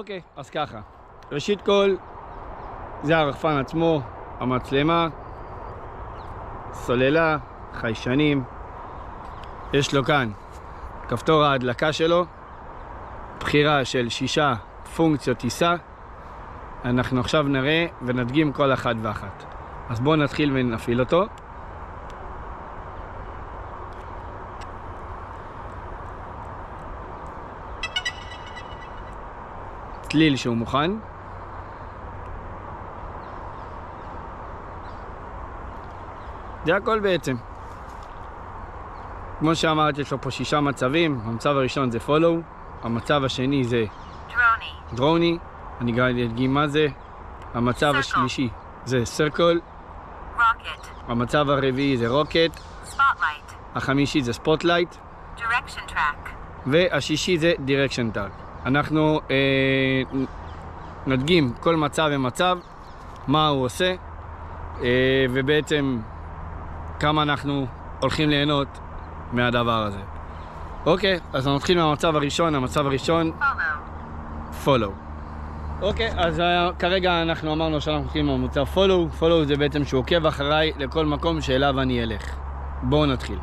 אוקיי, אז ככה. ראשית כל, זה הרחפן עצמו, המצלמה, סוללה, חיישנים. יש לו כאן כפתור ההדלקה שלו, בחירה של 6 פונקציות טיסה. אנחנו עכשיו נראה ונדגים כל אחת ואחת. אז בואו נתחיל ונפעיל אותו. צליל שהוא מוכן. זה הכל בעצם. כמו שאמרתי, יש לו פה 6 מצבים. המצב הראשון זה follow, המצב השני זה דרוני. אני גם אדגים מה זה. המצב השלישי זה circle. המצב הרביעי זה rocket. החמישי זה spotlight. והשישי זה direction track. אנחנו נדגים כל מצב ומצב, מה הוא עושה, ובעצם כמה אנחנו הולכים ליהנות מהדבר הזה. אוקיי, אז נתחיל מהמצב הראשון. המצב הראשון, follow. אוקיי, אז כרגע אנחנו אמרנו שאנחנו הולכים מהמצב follow. follow זה בעצם שהוא עוקב אחריי לכל מקום שאליו אני אלך. בואו נתחיל.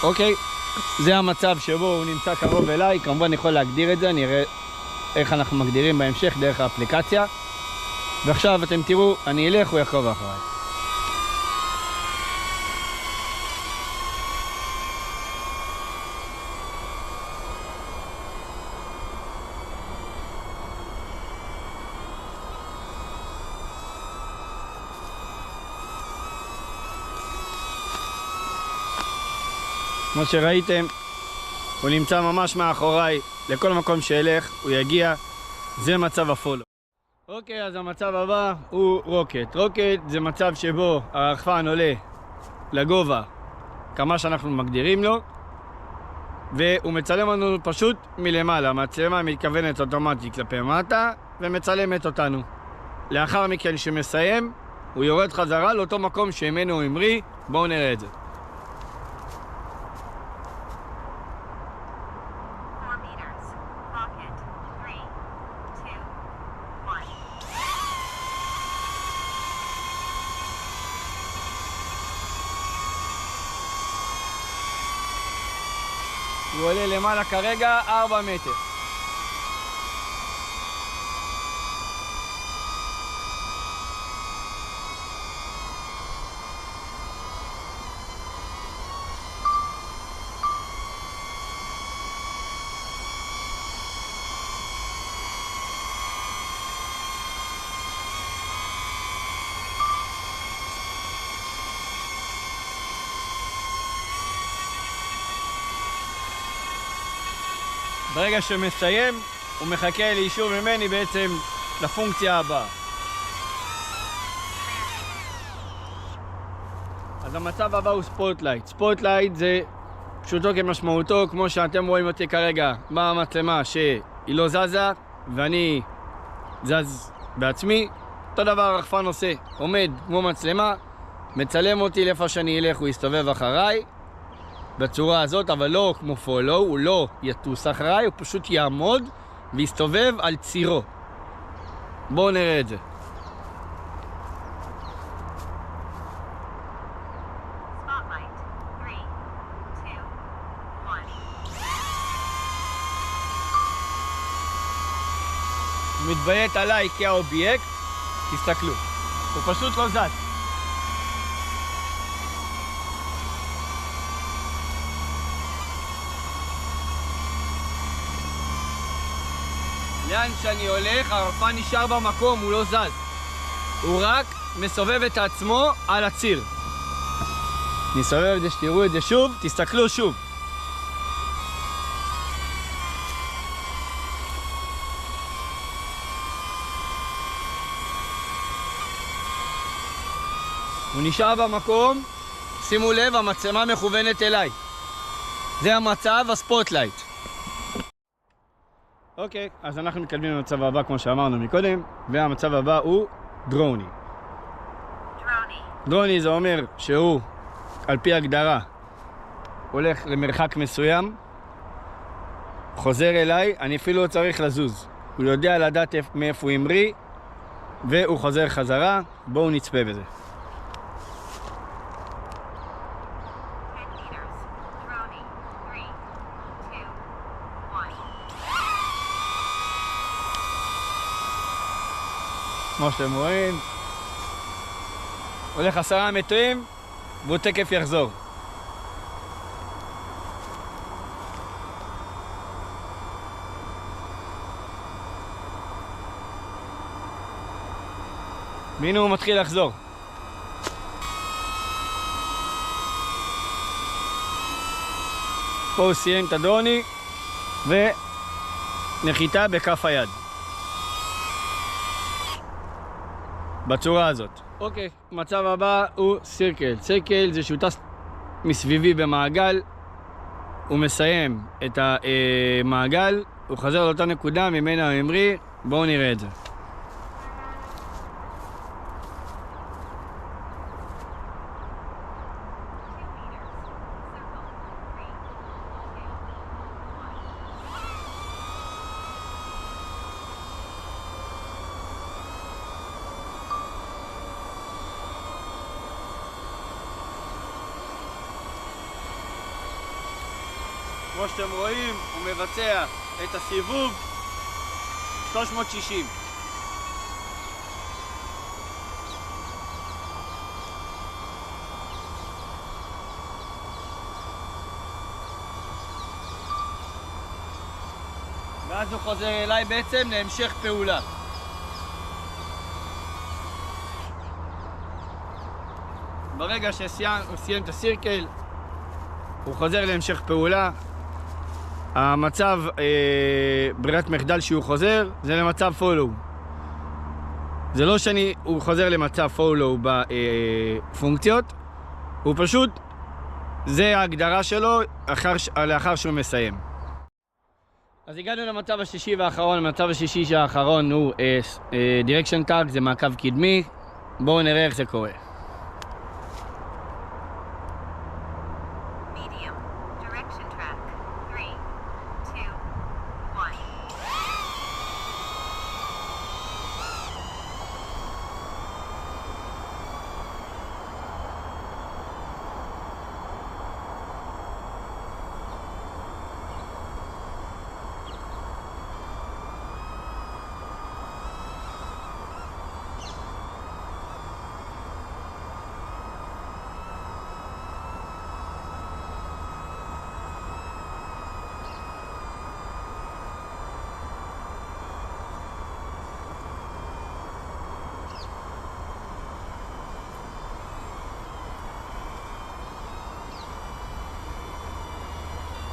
אוקיי, זה המצב שבו הוא נמצא קרוב אליי. כמובן יכול להגדיר את זה, נראה איך אנחנו מגדירים בהמשך דרך האפליקציה. ועכשיו אתם תראו, אני אלך, הוא יעקוב אחריי. כמו שראיתם, הוא נמצא ממש מאחוריי, לכל מקום שאלך, הוא יגיע. זה מצב הפולו. אוקיי, אז המצב הבא הוא רוקט. רוקט זה מצב שבו הרחפן עולה לגובה כמה שאנחנו מגדירים לו, והוא מצלם לנו פשוט מלמעלה. המצלמה מתכוונת אוטומטית כלפי מטה ומצלמת אותנו. לאחר מכן שמסיים, הוא יורד חזרה לאותו מקום שממנו הוא המריא. בואו נראה את זה. הוא עולה למעלה כרגע 4 מטר. ברגע שמסיים, הוא מחכה לאישור ממני בעצם לפונקציה הבאה. אז המצב הבא הוא ספוטלייט. ספוטלייט זה פשוטו כמשמעותו, כמו שאתם רואים אותי כרגע במצלמה שהיא לא זזה ואני זז בעצמי. אותו דבר הרחפן עושה, עומד כמו מצלמה, מצלם אותי לאיפה שאני אלך, הוא יסתובב אחריי בצורה הזאת, אבל לא כמו פולו, הוא לא יטוס אחריי, הוא פשוט יעמוד ויסתובב על צירו. בואו נראה את זה. הוא מתביית עליי כאובייקט, תסתכלו, הוא פשוט לא זז. לאן שאני הולך, הרחפן נשאר במקום, הוא לא זז. הוא רק מסובב את עצמו על הציר. נסובב את זה, שתראו את זה שוב, תסתכלו שוב. הוא נשאר במקום, שימו לב, המצלמה מכוונת אליי. זה המצב הספוטלייט. אוקיי, אז אנחנו מתקדמים למצב הבא כמו שאמרנו מקודם, והמצב הבא הוא דרוני. דרוני זה אומר שהוא, על פי הגדרה, הולך למרחק מסוים, חוזר אליי, אני אפילו לא צריך לזוז. הוא יודע לדעת מאיפה הוא המריא, והוא חוזר חזרה. בואו נצפה בזה. כמו שאתם רואים, הולך 10 מטרים והוא תקף יחזור. והנה הוא מתחיל לחזור. פה הוא סיים את הדרוני ונחיתה בכף היד. בצורה הזאת. אוקיי, המצב הבא הוא סירקל. סירקל זה שהוא טס מסביבי במעגל, הוא מסיים את המעגל, הוא חזר לאותה נקודה ממנה הוא המריא. בואו נראה את זה. כמו שאתם רואים, הוא מבצע את הסיבוב 360. ואז הוא חוזר אליי בעצם להמשך פעולה. ברגע שהוא סיים את הסירקל, הוא חוזר להמשך פעולה. המצב, ברירת מחדל שהוא חוזר, זה למצב פולו. זה לא הוא חוזר למצב פולו בפונקציות, הוא פשוט, זה ההגדרה שלו לאחר שהוא מסיים. אז הגענו למצב השישי והאחרון. המצב השישי האחרון הוא דירקשן טאג, זה מעקב קדמי. בואו נראה איך זה קורה.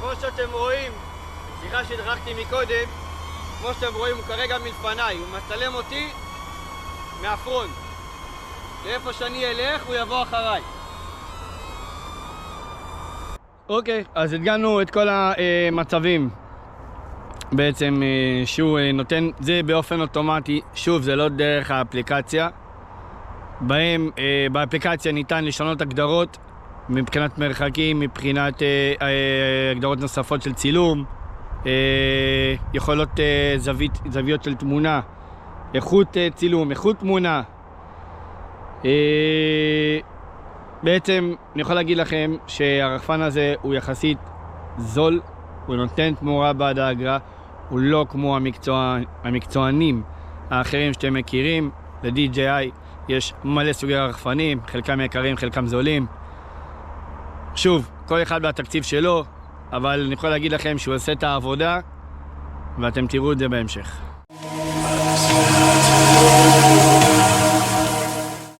כמו שאתם רואים, סליחה שדרכתי מקודם, כמו שאתם רואים הוא כרגע מלפניי, הוא מצלם אותי מהפרונט. לאיפה שאני אלך הוא יבוא אחריי. אוקיי, אז הגענו את כל המצבים בעצם שהוא נותן, זה באופן אוטומטי, שוב זה לא דרך האפליקציה, בהם באפליקציה ניתן לשנות הגדרות מבחינת מרחקים, מבחינת הגדרות נוספות של צילום, יכולות זוויות של תמונה, איכות צילום, איכות תמונה. בעצם אני יכול להגיד לכם שהרחפן הזה הוא יחסית זול, הוא נותן תמורה בעד האגרה, הוא לא כמו המקצוענים האחרים שאתם מכירים. ל-DJI יש מלא סוגי רחפנים, חלקם יקרים, חלקם זולים. שוב, כל אחד בתקציב שלו, אבל אני יכול להגיד לכם שהוא עושה את העבודה ואתם תראו את זה בהמשך.